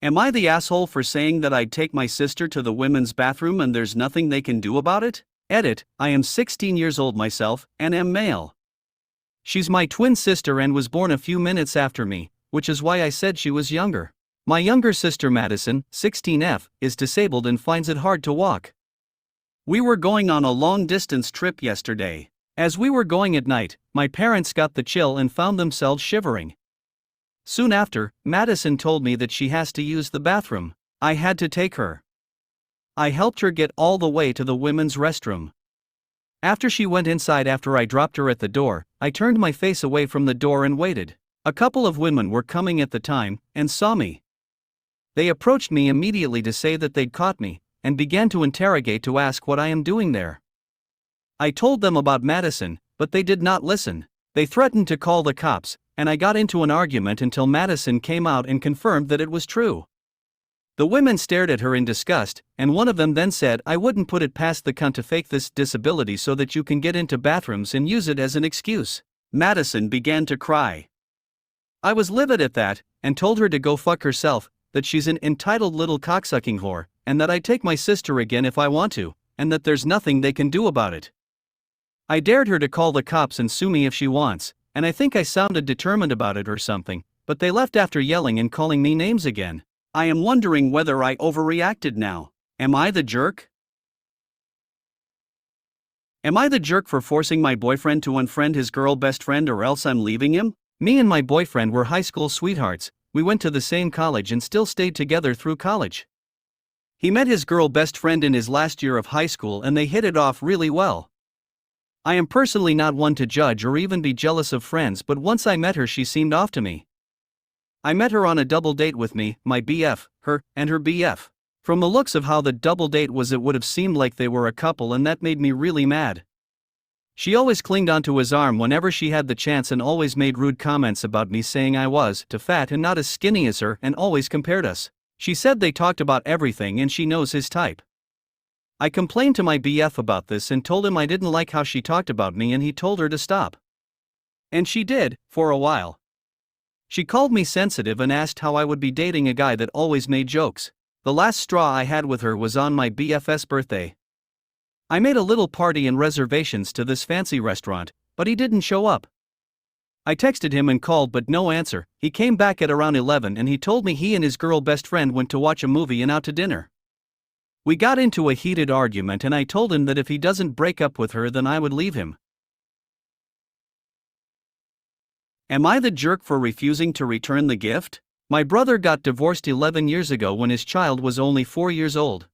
Am I the asshole for saying that I'd take my sister to the women's bathroom and there's nothing they can do about it? Edit, I am 16 years old myself, and am male. She's my twin sister and was born a few minutes after me, which is why I said she was younger. My younger sister Madison, 16F, is disabled and finds it hard to walk. We were going on a long-distance trip yesterday. As we were going at night, my parents got the chill and found themselves shivering. Soon after, Madison told me that she has to use the bathroom. I had to take her. I helped her get all the way to the women's restroom. After she went inside after I dropped her at the door, I turned my face away from the door and waited. A couple of women were coming at the time, and saw me. They approached me immediately to say that they'd caught me, and began to interrogate to ask what I am doing there. I told them about Madison, but they did not listen. They threatened to call the cops, and I got into an argument until Madison came out and confirmed that it was true. The women stared at her in disgust, and one of them then said, "I wouldn't put it past the cunt to fake this disability so that you can get into bathrooms and use it as an excuse." Madison began to cry. I was livid at that, and told her to go fuck herself, that she's an entitled little cocksucking whore, and that I'd take my sister again if I want to, and that there's nothing they can do about it. I dared her to call the cops and sue me if she wants, and I think I sounded determined about it or something, but they left after yelling and calling me names again. I am wondering whether I overreacted now. Am I the jerk? Am I the jerk for forcing my boyfriend to unfriend his girl best friend or else I'm leaving him? Me and my boyfriend were high school sweethearts. We went to the same college and still stayed together through college. He met his girl best friend in his last year of high school and they hit it off really well. I am personally not one to judge or even be jealous of friends, but once I met her she seemed off to me. I met her on a double date with me, my BF, her, and her BF. From the looks of how the double date was it would have seemed like they were a couple and that made me really mad. She always clinged onto his arm whenever she had the chance and always made rude comments about me saying I was too fat and not as skinny as her and always compared us. She said they talked about everything and she knows his type. I complained to my BF about this and told him I didn't like how she talked about me and he told her to stop. And she did, for a while. She called me sensitive and asked how I would be dating a guy that always made jokes. The last straw I had with her was on my BF's birthday. I made a little party and reservations to this fancy restaurant, but he didn't show up. I texted him and called but no answer. He came back at around 11 and he told me he and his girl best friend went to watch a movie and out to dinner. We got into a heated argument and I told him that if he doesn't break up with her then I would leave him. Am I the jerk for refusing to return the gift? My brother got divorced 11 years ago when his child was only 4 years old.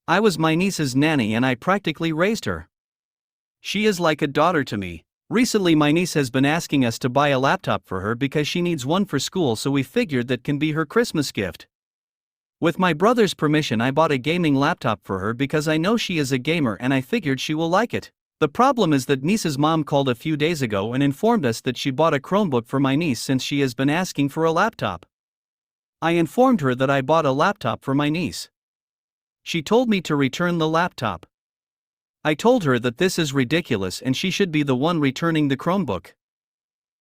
I was my niece's nanny and I practically raised her. She is like a daughter to me. Recently my niece has been asking us to buy a laptop for her because she needs one for school, so we figured that can be her Christmas gift. With my brother's permission I bought a gaming laptop for her because I know she is a gamer and I figured she will like it. The problem is that niece's mom called a few days ago and informed us that she bought a Chromebook for my niece since she has been asking for a laptop. I informed her that I bought a laptop for my niece. She told me to return the laptop. I told her that this is ridiculous and she should be the one returning the Chromebook.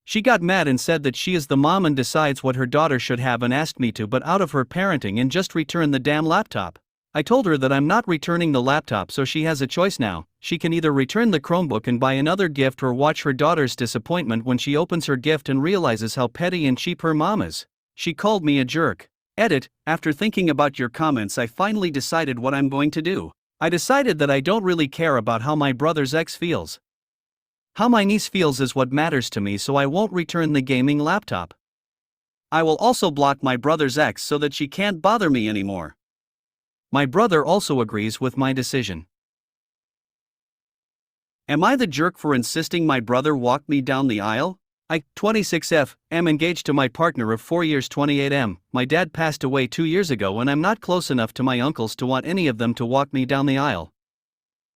She got mad and said that she is the mom and decides what her daughter should have and asked me to butt out of her parenting and just return the damn laptop. I told her that I'm not returning the laptop, so she has a choice now. She can either return the Chromebook and buy another gift or watch her daughter's disappointment when she opens her gift and realizes how petty and cheap her mom is. She called me a jerk. Edit, after thinking about your comments I finally decided what I'm going to do. I decided that I don't really care about how my brother's ex feels. How my niece feels is what matters to me, so I won't return the gaming laptop. I will also block my brother's ex so that she can't bother me anymore. My brother also agrees with my decision. Am I the jerk for insisting my brother walk me down the aisle? I, 26F, am engaged to my partner of 4 years 28M. My dad passed away 2 years ago and I'm not close enough to my uncles to want any of them to walk me down the aisle.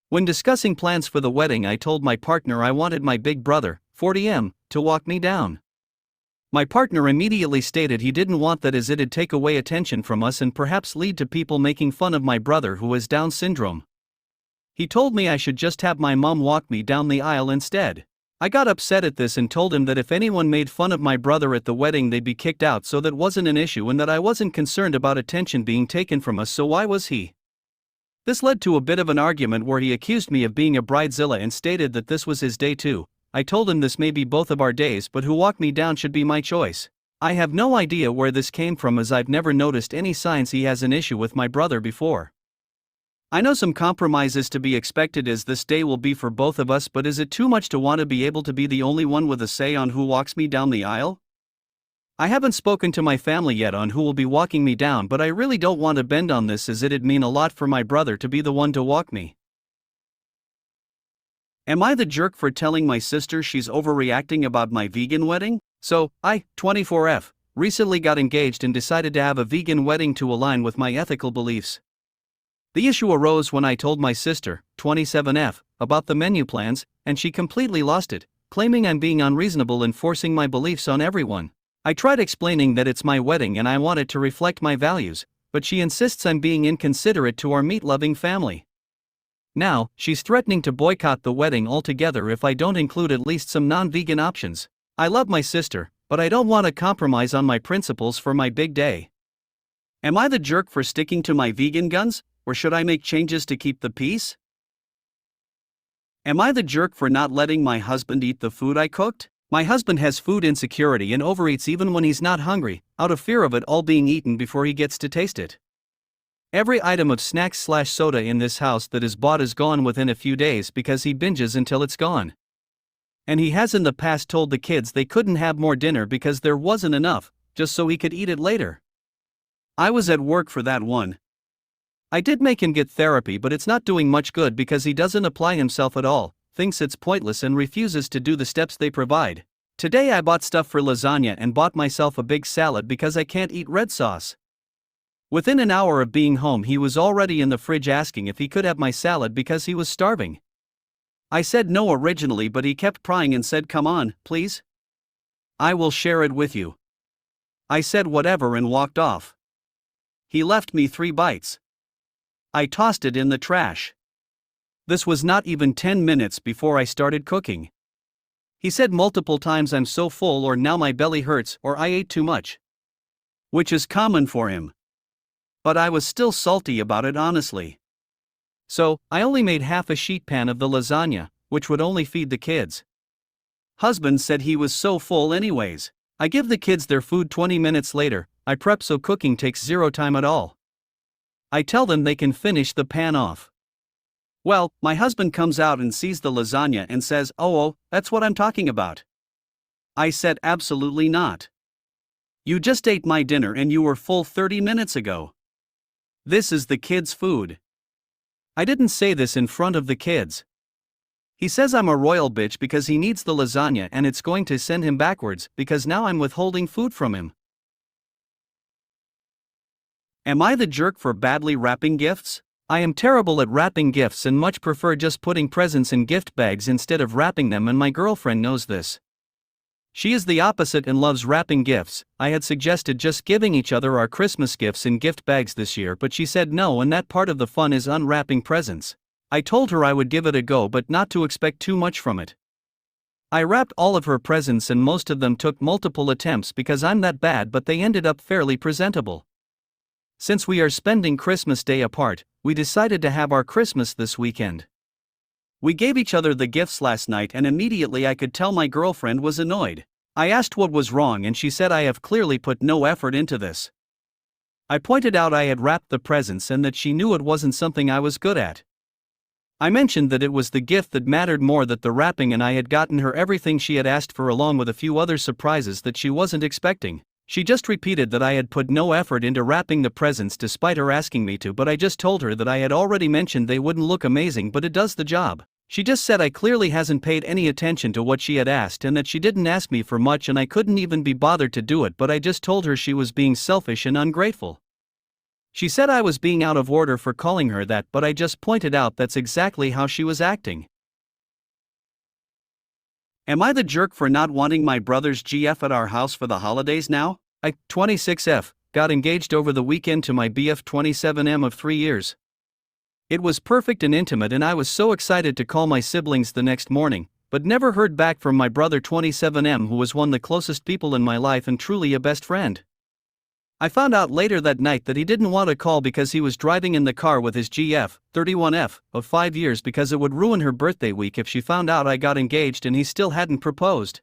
When discussing plans for the wedding I told my partner I wanted my big brother, 40M, to walk me down. My partner immediately stated he didn't want that as it'd take away attention from us and perhaps lead to people making fun of my brother who has Down syndrome. He told me I should just have my mom walk me down the aisle instead. I got upset at this and told him that if anyone made fun of my brother at the wedding they'd be kicked out, so that wasn't an issue and that I wasn't concerned about attention being taken from us, so why was he? This led to a bit of an argument where he accused me of being a bridezilla and stated that this was his day too. I told him this may be both of our days, but who walked me down should be my choice. I have no idea where this came from, as I've never noticed any signs he has an issue with my brother before. I know some compromise is to be expected, as this day will be for both of us, but is it too much to want to be able to be the only one with a say on who walks me down the aisle? I haven't spoken to my family yet on who will be walking me down, but I really don't want to bend on this, as it'd mean a lot for my brother to be the one to walk me. Am I the jerk for telling my sister she's overreacting about my vegan wedding? So, I, 24F, recently got engaged and decided to have a vegan wedding to align with my ethical beliefs. The issue arose when I told my sister, 27F, about the menu plans, and she completely lost it, claiming I'm being unreasonable and forcing my beliefs on everyone. I tried explaining that it's my wedding and I want it to reflect my values, but she insists I'm being inconsiderate to our meat-loving family. Now, she's threatening to boycott the wedding altogether if I don't include at least some non-vegan options. I love my sister, but I don't want to compromise on my principles for my big day. Am I the jerk for sticking to my vegan guns, or should I make changes to keep the peace? Am I the jerk for not letting my husband eat the food I cooked? My husband has food insecurity and overeats even when he's not hungry, out of fear of it all being eaten before he gets to taste it. Every item of snacks/soda in this house that is bought is gone within a few days because he binges until it's gone. And he has in the past told the kids they couldn't have more dinner because there wasn't enough, just so he could eat it later. I was at work for that one. I did make him get therapy, but it's not doing much good because he doesn't apply himself at all, thinks it's pointless and refuses to do the steps they provide. Today I bought stuff for lasagna and bought myself a big salad because I can't eat red sauce. Within an hour of being home he was already in the fridge asking if he could have my salad because he was starving. I said no originally, but he kept prying and said, "Come on, please. I will share it with you." I said whatever and walked off. He left me 3 bites. I tossed it in the trash. This was not even 10 minutes before I started cooking. He said multiple times I'm so full, or now my belly hurts, or I ate too much. Which is common for him. But I was still salty about it, honestly. So, I only made half a sheet pan of the lasagna, which would only feed the kids. Husband said he was so full anyways. I give the kids their food 20 minutes later. I prep so cooking takes 0 time at all. I tell them they can finish the pan off. Well, my husband comes out and sees the lasagna and says, "Oh, that's what I'm talking about." I said absolutely not. You just ate my dinner and you were full 30 minutes ago. This is the kids' food. I didn't say this in front of the kids. He says I'm a royal bitch because he needs the lasagna and it's going to send him backwards because now I'm withholding food from him. Am I the jerk for badly wrapping gifts? I am terrible at wrapping gifts and much prefer just putting presents in gift bags instead of wrapping them, and my girlfriend knows this. She is the opposite and loves wrapping gifts. I had suggested just giving each other our Christmas gifts in gift bags this year, but she said no, and that part of the fun is unwrapping presents. I told her I would give it a go, but not to expect too much from it. I wrapped all of her presents and most of them took multiple attempts because I'm that bad, but they ended up fairly presentable. Since we are spending Christmas Day apart, we decided to have our Christmas this weekend. We gave each other the gifts last night and immediately I could tell my girlfriend was annoyed. I asked what was wrong and she said I have clearly put no effort into this. I pointed out I had wrapped the presents and that she knew it wasn't something I was good at. I mentioned that it was the gift that mattered more than the wrapping, and I had gotten her everything she had asked for along with a few other surprises that she wasn't expecting. She just repeated that I had put no effort into wrapping the presents despite her asking me to, but I just told her that I had already mentioned they wouldn't look amazing, but it does the job. She just said I clearly hasn't paid any attention to what she had asked and that she didn't ask me for much and I couldn't even be bothered to do it, but I just told her she was being selfish and ungrateful. She said I was being out of order for calling her that, but I just pointed out that's exactly how she was acting. Am I the jerk for not wanting my brother's GF at our house for the holidays now? I, 26F, got engaged over the weekend to my BF 27M of 3 years. It was perfect and intimate and I was so excited to call my siblings the next morning, but never heard back from my brother 27M, who was one of the closest people in my life and truly a best friend. I found out later that night that he didn't want to call because he was driving in the car with his GF, 31F, of 5 years because it would ruin her birthday week if she found out I got engaged and he still hadn't proposed.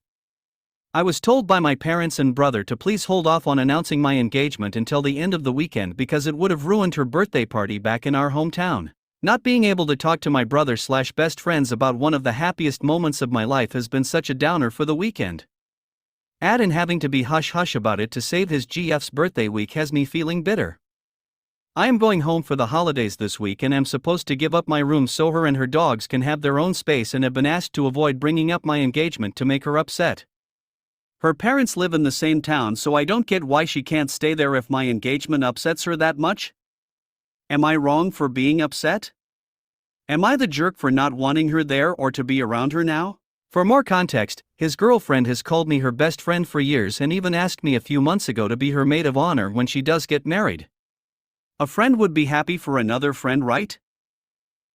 I was told by my parents and brother to please hold off on announcing my engagement until the end of the weekend because it would have ruined her birthday party back in our hometown. Not being able to talk to my brother/best friends about one of the happiest moments of my life has been such a downer for the weekend. Add in having to be hush-hush about it to save his GF's birthday week has me feeling bitter. I am going home for the holidays this week and am supposed to give up my room so her and her dogs can have their own space and have been asked to avoid bringing up my engagement to make her upset. Her parents live in the same town, so I don't get why she can't stay there if my engagement upsets her that much. Am I wrong for being upset? Am I the jerk for not wanting her there or to be around her now? For more context, his girlfriend has called me her best friend for years and even asked me a few months ago to be her maid of honor when she does get married. A friend would be happy for another friend, right?